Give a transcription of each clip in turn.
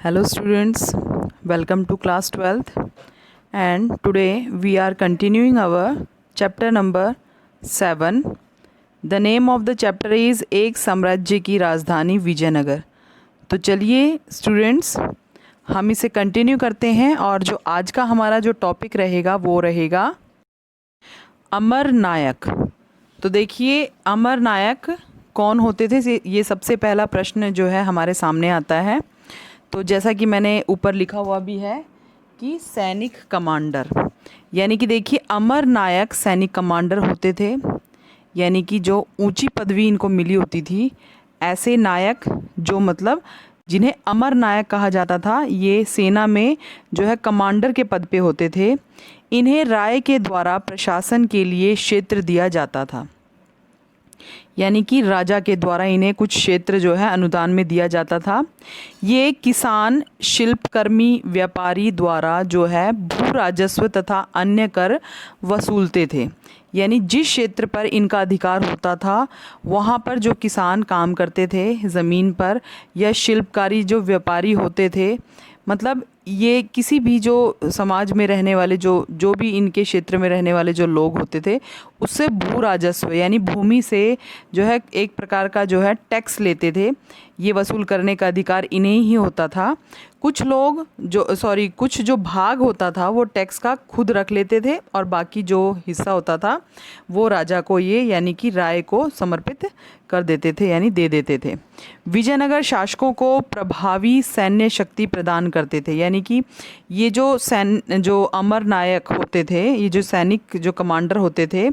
Hello students, welcome to class 12th and today we are continuing our chapter number 7. The name of the chapter is एक साम्राज्य की राजधानी विजयनगर। तो चलिए students हम इसे कंटिन्यू करते हैं और जो आज का हमारा जो टॉपिक रहेगा वो रहेगा अमर नायक। तो देखिए अमर नायक कौन होते थे, ये सबसे पहला प्रश्न जो है हमारे सामने आता है। तो जैसा कि मैंने ऊपर लिखा हुआ भी है कि सैनिक कमांडर, यानी कि देखिए अमर नायक सैनिक कमांडर होते थे, यानी कि जो ऊंची पदवी इनको मिली होती थी। ऐसे नायक जो मतलब जिन्हें अमर नायक कहा जाता था, ये सेना में जो है कमांडर के पद पे होते थे। इन्हें राय के द्वारा प्रशासन के लिए क्षेत्र दिया जाता था, यानी कि राजा के द्वारा इन्हें कुछ क्षेत्र जो है अनुदान में दिया जाता था। ये किसान, शिल्पकर्मी, व्यापारी द्वारा जो है भू राजस्व तथा अन्य कर वसूलते थे। यानी जिस क्षेत्र पर इनका अधिकार होता था वहाँ पर जो किसान काम करते थे ज़मीन पर, या शिल्पकारी जो व्यापारी होते थे, मतलब ये किसी भी जो समाज में रहने वाले जो भी इनके क्षेत्र में रहने वाले जो लोग होते थे उससे भू राजस्व यानी भूमि से जो है एक प्रकार का जो है टैक्स लेते थे। ये वसूल करने का अधिकार इन्हें ही होता था। कुछ जो भाग होता था वो टैक्स का खुद रख लेते थे और बाकी जो हिस्सा होता था वो राजा को ये यानी कि राय को समर्पित कर देते थे, यानी दे देते थे। विजयनगर शासकों को प्रभावी सैन्य शक्ति प्रदान करते थे, यानी कि ये जो अमर नायक होते थे, ये जो सैनिक जो कमांडर होते थे,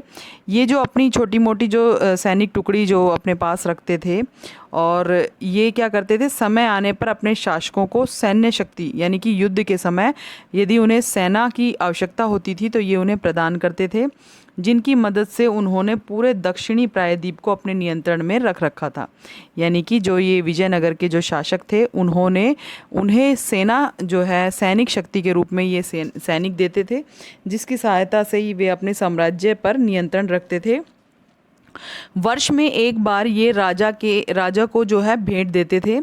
ये जो अपनी छोटी मोटी जो सैनिक टुकड़ी जो अपने पास रखते थे और ये क्या करते थे, समय आने पर अपने शासकों को सैन्य शक्ति यानी कि युद्ध के समय यदि उन्हें सेना की आवश्यकता होती थी तो ये उन्हें प्रदान करते थे, जिनकी मदद से उन्होंने पूरे दक्षिणी प्रायद्वीप को अपने नियंत्रण में रख रखा था। यानी कि जो ये विजयनगर के जो शासक थे उन्हें सेना जो है सैनिक शक्ति के रूप में ये सैनिक देते थे, जिसकी सहायता से ही वे अपने साम्राज्य पर नियंत्रण रखते थे। वर्ष में एक बार ये राजा को जो है भेंट देते थे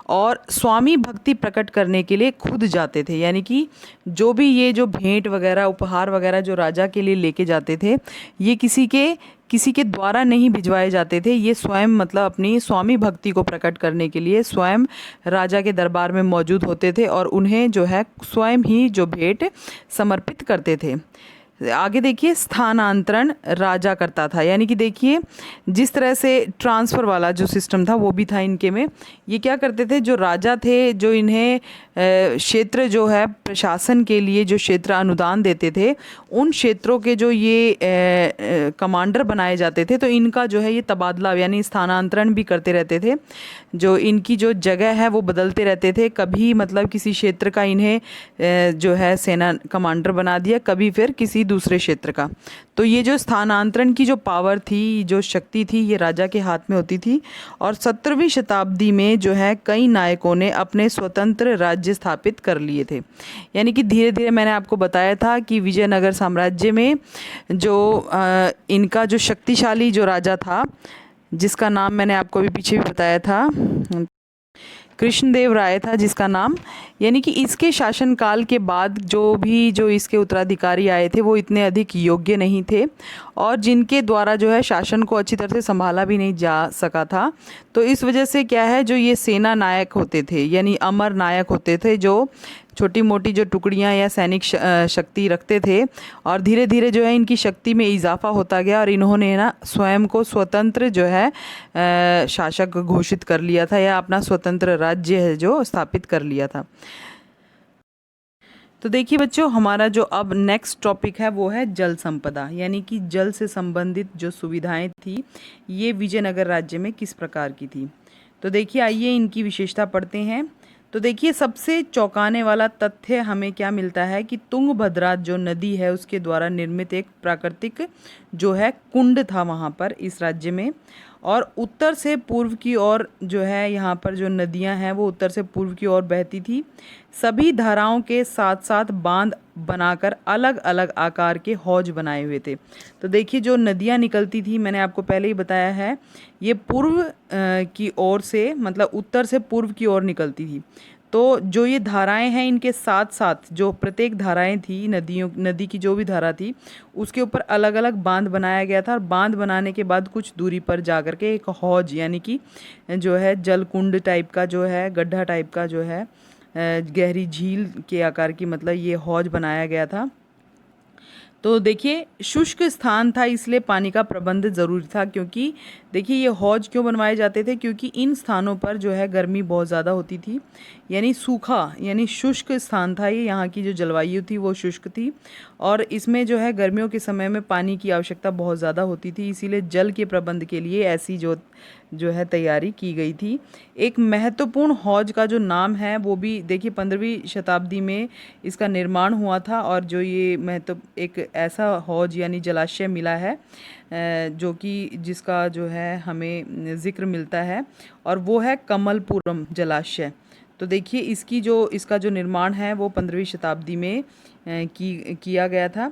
और स्वामी भक्ति प्रकट करने के लिए खुद जाते थे। यानी कि जो भी ये जो भेंट वगैरह उपहार वगैरह जो राजा के लिए लेके जाते थे, ये किसी के द्वारा नहीं भिजवाए जाते थे। ये स्वयं मतलब अपनी स्वामी भक्ति को प्रकट करने के लिए स्वयं राजा के दरबार में मौजूद होते थे और उन्हें जो है स्वयं ही जो भेंट समर्पित करते थे। आगे देखिए स्थानांतरण राजा करता था, यानी कि देखिए जिस तरह से ट्रांसफ़र वाला जो सिस्टम था वो भी था इनके में। ये क्या करते थे, जो राजा थे जो इन्हें क्षेत्र जो है प्रशासन के लिए जो क्षेत्र अनुदान देते थे, उन क्षेत्रों के जो ये कमांडर बनाए जाते थे तो इनका जो है ये तबादला यानी स्थानांतरण भी करते रहते थे। जो इनकी जो जगह है वो बदलते रहते थे, कभी मतलब किसी क्षेत्र का इन्हें जो है सेना कमांडर बना दिया, कभी फिर किसी दूसरे क्षेत्र का। तो ये जो स्थानांतरण की जो पावर थी, जो शक्ति थी, ये राजा के हाथ में होती थी। और 17वीं शताब्दी में जो है कई नायकों ने अपने स्वतंत्र राज्य स्थापित कर लिए थे। यानी कि धीरे धीरे मैंने आपको बताया था कि विजयनगर साम्राज्य में जो इनका जो शक्तिशाली जो राजा था, जिसका नाम मैंने आपको अभी पीछे भी बताया था, कृष्णदेव राय था जिसका नाम। यानी कि इसके शासनकाल के बाद जो इसके उत्तराधिकारी आए थे वो इतने अधिक योग्य नहीं थे और जिनके द्वारा जो है शासन को अच्छी तरह से संभाला भी नहीं जा सका था। तो इस वजह से क्या है, जो ये सेना नायक होते थे यानी अमर नायक होते थे, जो छोटी मोटी जो टुकड़ियां या सैनिक शक्ति रखते थे, और धीरे धीरे जो है इनकी शक्ति में इजाफा होता गया और इन्होंने ना स्वयं को स्वतंत्र जो है शासक घोषित कर लिया था या अपना स्वतंत्र राज्य है जो स्थापित कर लिया था। तो देखिए बच्चों, हमारा जो अब नेक्स्ट टॉपिक है वो है जल संपदा, यानी कि जल से संबंधित जो सुविधाएं थी ये विजयनगर राज्य में किस प्रकार की थी। तो देखिए आइए इनकी विशेषता पढ़ते हैं। तो देखिए सबसे चौंकाने वाला तथ्य हमें क्या मिलता है कि तुंगभद्रा जो नदी है उसके द्वारा निर्मित एक प्राकृतिक जो है कुंड था वहाँ पर इस राज्य में, और उत्तर से पूर्व की ओर जो है यहाँ पर जो नदियाँ हैं वो उत्तर से पूर्व की ओर बहती थी। सभी धाराओं के साथ साथ बांध बनाकर अलग अलग आकार के हौज बनाए हुए थे। तो देखिए जो नदियाँ निकलती थी, मैंने आपको पहले ही बताया है, ये पूर्व की ओर से, मतलब उत्तर से पूर्व की ओर निकलती थी। तो जो ये धाराएं हैं, इनके साथ साथ जो प्रत्येक धाराएं थी, नदी की जो भी धारा थी, उसके ऊपर अलग अलग बांध बनाया गया था। और बांध बनाने के बाद कुछ दूरी पर जा कर के एक हौज, यानी कि जो है जलकुंड टाइप का, जो है गड्ढा टाइप का, जो है गहरी झील के आकार की, मतलब ये हौज बनाया गया था। तो देखिए शुष्क स्थान था, इसलिए पानी का प्रबंध ज़रूरी था। क्योंकि देखिए ये हौज क्यों बनवाए जाते थे, क्योंकि इन स्थानों पर जो है गर्मी बहुत ज़्यादा होती थी, यानी सूखा, यानी शुष्क स्थान था ये। यहाँ की जो जलवायु थी वो शुष्क थी, और इसमें जो है गर्मियों के समय में पानी की आवश्यकता बहुत ज़्यादा होती थी। इसीलिए जल के प्रबंध के लिए ऐसी जो है तैयारी की गई थी। एक महत्वपूर्ण हौज का जो नाम है वो भी देखिए 15वीं शताब्दी में इसका निर्माण हुआ था। और जो ये एक ऐसा हौज यानी जलाशय मिला है जो कि जिसका जो है हमें ज़िक्र मिलता है, और वो है कमलपुरम जलाशय। तो देखिए इसका जो निर्माण है वो 15वीं शताब्दी में किया गया था।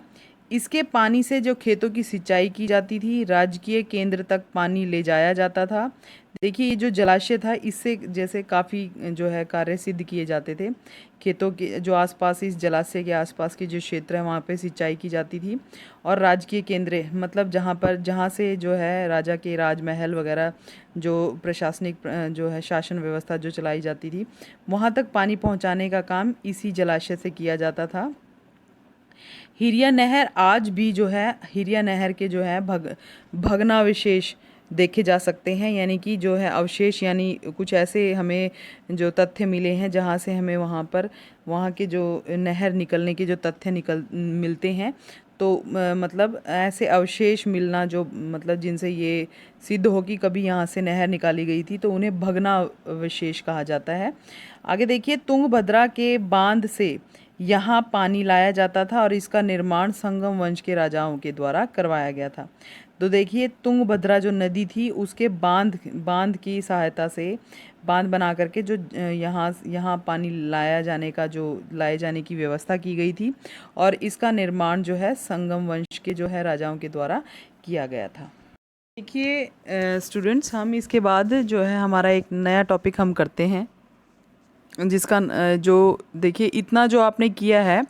इसके पानी से जो खेतों की सिंचाई की जाती थी, राजकीय केंद्र तक पानी ले जाया जाता था। देखिए ये जो जलाशय था, इससे जैसे काफ़ी जो है कार्य सिद्ध किए जाते थे। खेतों के जो आसपास, इस जलाशय के आसपास के जो क्षेत्र है, वहाँ पे सिंचाई की जाती थी। और राजकीय केंद्र, मतलब जहाँ से जो है राजा के राजमहल वगैरह, जो प्रशासनिक जो है शासन व्यवस्था जो चलाई जाती थी, वहाँ तक पानी पहुँचाने का काम इसी जलाशय से किया जाता था। हिरिया नहर आज भी जो है, हिरिया नहर के जो है भग्नावशेष देखे जा सकते हैं, यानी कि जो है अवशेष, यानी कुछ ऐसे हमें जो तथ्य मिले हैं जहाँ से हमें वहाँ के जो नहर निकलने के जो तथ्य मिलते हैं। तो मतलब ऐसे अवशेष मिलना जो, मतलब जिनसे ये सिद्ध हो कि कभी यहाँ से नहर निकाली गई थी, तो उन्हें भग्नावशेष कहा जाता है। आगे देखिए तुंगभद्रा के बांध से यहाँ पानी लाया जाता था, और इसका निर्माण संगम वंश के राजाओं के द्वारा करवाया गया था। तो देखिए तुंगभद्रा जो नदी थी, उसके बांध की सहायता से, बांध बना करके जो यहाँ पानी लाए जाने की व्यवस्था की गई थी, और इसका निर्माण जो है संगम वंश के जो है राजाओं के द्वारा किया गया था। देखिए स्टूडेंट्स, हम इसके बाद जो है हमारा एक नया टॉपिक हम करते हैं, जिसका जो देखिए इतना जो आपने किया है,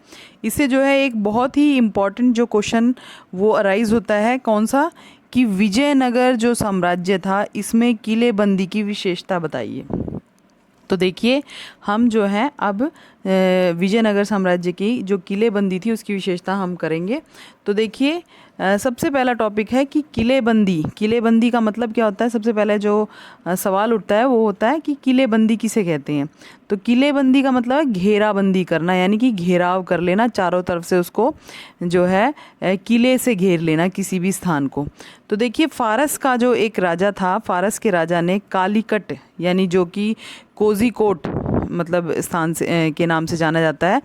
इससे जो है एक बहुत ही इम्पॉर्टेंट जो क्वेश्चन वो अराइज होता है, कौन सा, कि विजयनगर जो साम्राज्य था, इसमें किलेबंदी की विशेषता बताइए। तो देखिए हम जो है अब विजयनगर साम्राज्य की जो किलेबंदी थी उसकी विशेषता हम करेंगे। तो देखिए सबसे पहला टॉपिक है कि किलेबंदी का मतलब क्या होता है। सबसे पहले जो सवाल उठता है वो होता है कि किलेबंदी किसे कहते हैं। तो किलेबंदी का मतलब है घेराबंदी करना, यानी कि घेराव कर लेना, चारों तरफ से उसको जो है किले से घेर लेना किसी भी स्थान को। तो देखिए फारस का जो एक राजा था, फारस के राजा ने कालीकट, यानी जो कि कोझिकोड मतलब स्थान से के नाम से जाना जाता है,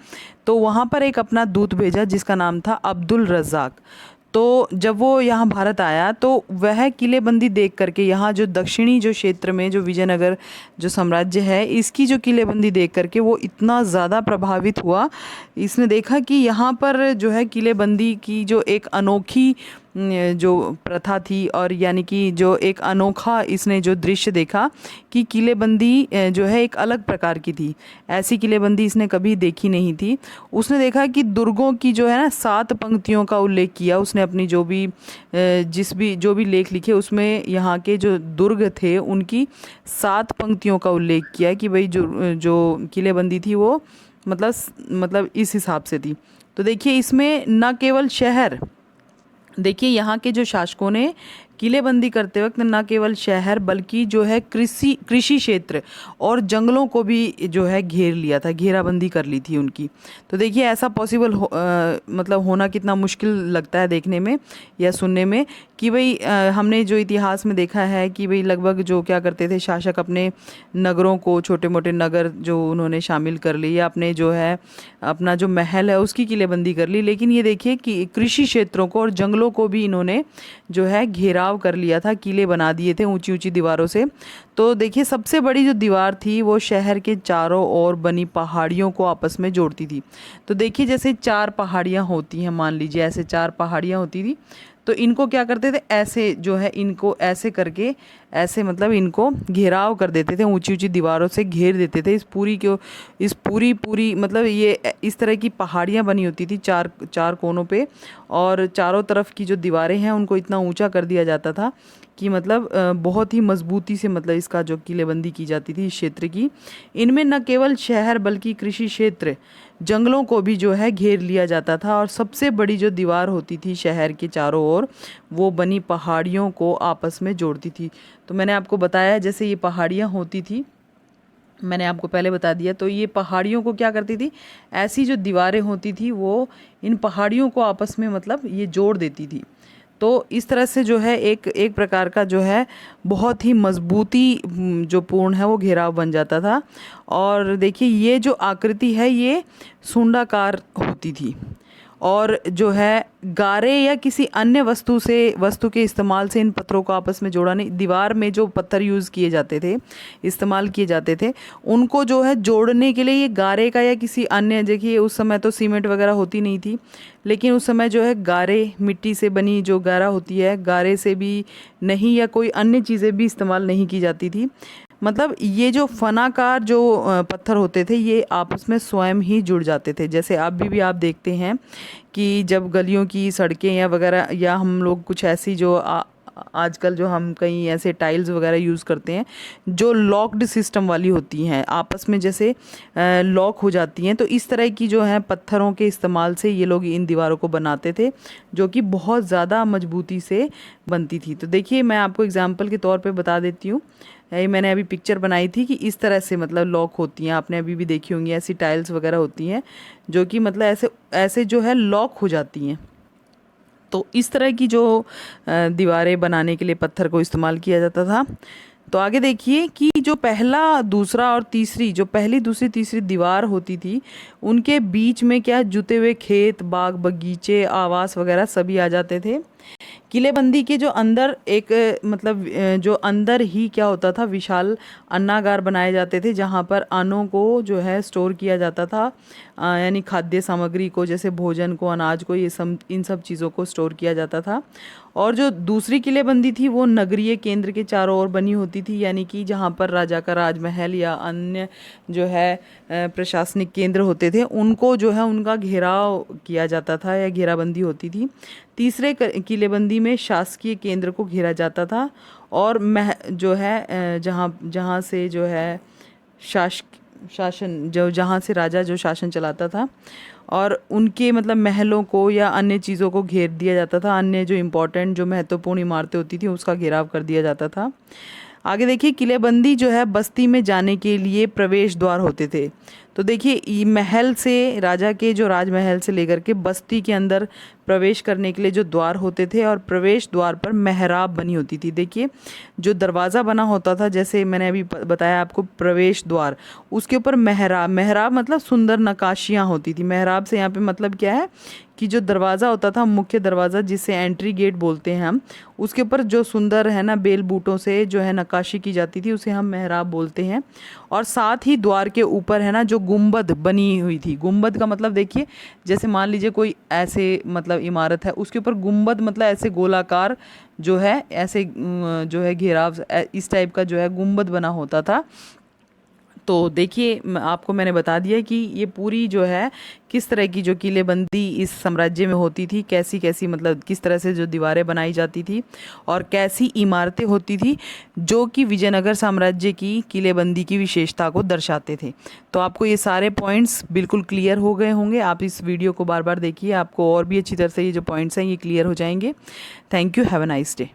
तो वहाँ पर एक अपना दूत भेजा जिसका नाम था अब्दुल रज़ाक। तो जब वो यहाँ भारत आया तो वह किलेबंदी देख करके, यहाँ जो दक्षिणी जो क्षेत्र में जो विजयनगर जो साम्राज्य है, इसकी जो किलेबंदी देख करके वो इतना ज़्यादा प्रभावित हुआ। इसने देखा कि यहाँ पर जो है किलेबंदी की जो एक अनोखी जो प्रथा थी, और यानी कि जो एक अनोखा इसने जो दृश्य देखा कि किलेबंदी जो है एक अलग प्रकार की थी, ऐसी किलेबंदी इसने कभी देखी नहीं थी। उसने देखा कि दुर्गों की जो है ना 7 पंक्तियों का उल्लेख किया उसने अपनी जो भी लेख लिखे, उसमें यहाँ के जो दुर्ग थे उनकी 7 पंक्तियों का उल्लेख किया कि भाई जो किलेबंदी थी वो मतलब इस हिसाब से थी। तो देखिए इसमें न केवल शहर, देखिए यहाँ के जो शासकों ने किलेबंदी करते वक्त न केवल शहर बल्कि जो है कृषि क्षेत्र और जंगलों को भी जो है घेर लिया था, घेराबंदी कर ली थी उनकी। तो देखिए ऐसा पॉसिबल मतलब होना कितना मुश्किल लगता है देखने में या सुनने में कि भाई हमने जो इतिहास में देखा है कि भाई लगभग जो क्या करते थे शासक, अपने नगरों को, छोटे मोटे नगर जो उन्होंने शामिल कर लिए, अपने जो है अपना जो महल है उसकी किलेबंदी कर ली। लेकिन ये देखिए कि कृषि क्षेत्रों को और जंगलों को भी इन्होंने जो है घेराव घेराव कर लिया था, किले बना दिए थे ऊंची ऊंची दीवारों से। तो देखिए सबसे बड़ी जो दीवार थी वो शहर के चारों ओर बनी पहाड़ियों को आपस में जोड़ती थी। तो देखिए जैसे 4 पहाड़ियाँ होती हैं, मान लीजिए ऐसे 4 पहाड़ियाँ होती थी, तो इनको क्या करते थे, ऐसे जो है इनको ऐसे करके, ऐसे मतलब इनको घेराव कर देते थे, ऊंची ऊंची दीवारों से घेर देते थे इस पूरी पूरी मतलब ये इस तरह की पहाड़ियाँ बनी होती थी चार चार कोनों पे, और चारों तरफ की जो दीवारें हैं उनको इतना ऊंचा कर दिया जाता था कि मतलब बहुत ही मजबूती से मतलब इसका जो किलेबंदी की जाती थी इस क्षेत्र की। इनमें न केवल शहर बल्कि कृषि क्षेत्र, जंगलों को भी जो है घेर लिया जाता था। और सबसे बड़ी जो दीवार होती थी शहर के चारों ओर, वो बनी पहाड़ियों को आपस में जोड़ती थी। तो मैंने आपको बताया जैसे ये पहाड़ियाँ होती थी, मैंने आपको पहले बता दिया, तो ये पहाड़ियों को क्या करती थी, ऐसी जो दीवारें होती थी वो इन पहाड़ियों को आपस में मतलब ये जोड़ देती थी। तो इस तरह से जो है एक एक प्रकार का जो है बहुत ही मजबूती जो पूर्ण है वो घेराव बन जाता था। और देखिए ये जो आकृति है ये सुंडाकार होती थी, और जो है गारे या किसी अन्य वस्तु के इस्तेमाल से इन पत्थरों को आपस में जोड़ा नहीं। दीवार में जो पत्थर यूज़ किए जाते थे, इस्तेमाल किए जाते थे, उनको जो है जोड़ने के लिए ये गारे का या किसी अन्य, देखिए उस समय तो सीमेंट वगैरह होती नहीं थी, लेकिन उस समय जो है गारे, मिट्टी से बनी जो गारा होती है, गारे से भी नहीं या कोई अन्य चीज़ें भी इस्तेमाल नहीं की जाती थी। मतलब ये जो फनाकार जो पत्थर होते थे ये आपस में स्वयं ही जुड़ जाते थे। जैसे अभी भी आप देखते हैं कि जब गलियों की सड़कें या वगैरह, या हम लोग कुछ ऐसी जो आजकल जो हम कहीं ऐसे टाइल्स वगैरह यूज़ करते हैं जो लॉक्ड सिस्टम वाली होती हैं, आपस में जैसे लॉक हो जाती हैं, तो इस तरह की जो है पत्थरों के इस्तेमाल से ये लोग इन दीवारों को बनाते थे, जो कि बहुत ज़्यादा मजबूती से बनती थी। तो देखिए मैं आपको एग्जांपल के तौर पे बता देती हूँ, ये मैंने अभी पिक्चर बनाई थी कि इस तरह से मतलब लॉक होती हैं, आपने अभी भी देखी होंगी ऐसी टाइल्स वगैरह होती हैं जो कि मतलब ऐसे ऐसे जो है लॉक हो जाती हैं। तो इस तरह की जो दीवारें बनाने के लिए पत्थर को इस्तेमाल किया जाता था। तो आगे देखिए कि जो पहला, दूसरा और तीसरी, जो पहली, दूसरी, तीसरी दीवार होती थी, उनके बीच में क्या जुते हुए खेत, बाग, बगीचे, आवास वगैरह सभी आ जाते थे। किलेबंदी के जो अंदर एक मतलब जो अंदर ही क्या होता था, विशाल अन्नागार बनाए जाते थे जहाँ पर अन्नों को जो है स्टोर किया जाता था, यानी खाद्य सामग्री को, जैसे भोजन को, अनाज को, ये सब, इन सब चीज़ों को स्टोर किया जाता था। और जो दूसरी किलेबंदी थी वो नगरीय केंद्र के चारों ओर बनी होती थी, यानी कि जहाँ पर राजा का राजमहल या अन्य जो है प्रशासनिक केंद्र होते थे उनको जो है उनका घेराव किया जाता था या घेराबंदी होती थी। तीसरे किलेबंदी में शासकीय केंद्र को घेरा जाता था, और जो है जहाँ से जो है शासन जो जहाँ से राजा जो शासन चलाता था, और उनके मतलब महलों को या अन्य चीज़ों को घेर दिया जाता था, अन्य जो इम्पोर्टेंट जो महत्वपूर्ण इमारतें होती थी उसका घेराव कर दिया जाता था। आगे देखिए किलेबंदी जो है बस्ती में जाने के लिए प्रवेश द्वार होते थे। तो देखिए महल से, राजा के जो राजमहल से लेकर के बस्ती के अंदर प्रवेश करने के लिए जो द्वार होते थे, और प्रवेश द्वार पर मेहराब बनी होती थी। देखिए जो दरवाज़ा बना होता था, जैसे मैंने अभी बताया आपको प्रवेश द्वार, उसके ऊपर मेहराब, मेहराब मतलब सुंदर नक्काशियाँ होती थी। मेहराब से यहाँ पे मतलब क्या है कि जो दरवाज़ा होता था, मुख्य दरवाज़ा जिसे एंट्री गेट बोलते हैं हम, उसके ऊपर जो सुंदर है ना बेल बूटों से जो है नक्काशी की जाती थी उसे हम मेहराब बोलते हैं। और साथ ही द्वार के ऊपर है ना जो गुंबद बनी हुई थी, गुंबद का मतलब देखिए जैसे मान लीजिए कोई ऐसे मतलब इमारत है, उसके ऊपर गुंबद मतलब ऐसे गोलाकार जो है ऐसे जो है घेराव इस टाइप का जो है गुंबद बना होता था। तो देखिए आपको मैंने बता दिया कि ये पूरी जो है किस तरह की जो किलेबंदी इस साम्राज्य में होती थी, कैसी कैसी मतलब किस तरह से जो दीवारें बनाई जाती थी और कैसी इमारतें होती थी जो कि विजयनगर साम्राज्य की किलेबंदी की विशेषता को दर्शाते थे। तो आपको ये सारे पॉइंट्स बिल्कुल क्लियर हो गए होंगे। आप इस वीडियो को बार बार देखिए, आपको और भी अच्छी तरह से ये जो पॉइंट्स हैं ये क्लियर हो जाएंगे। Thank you, have a nice day.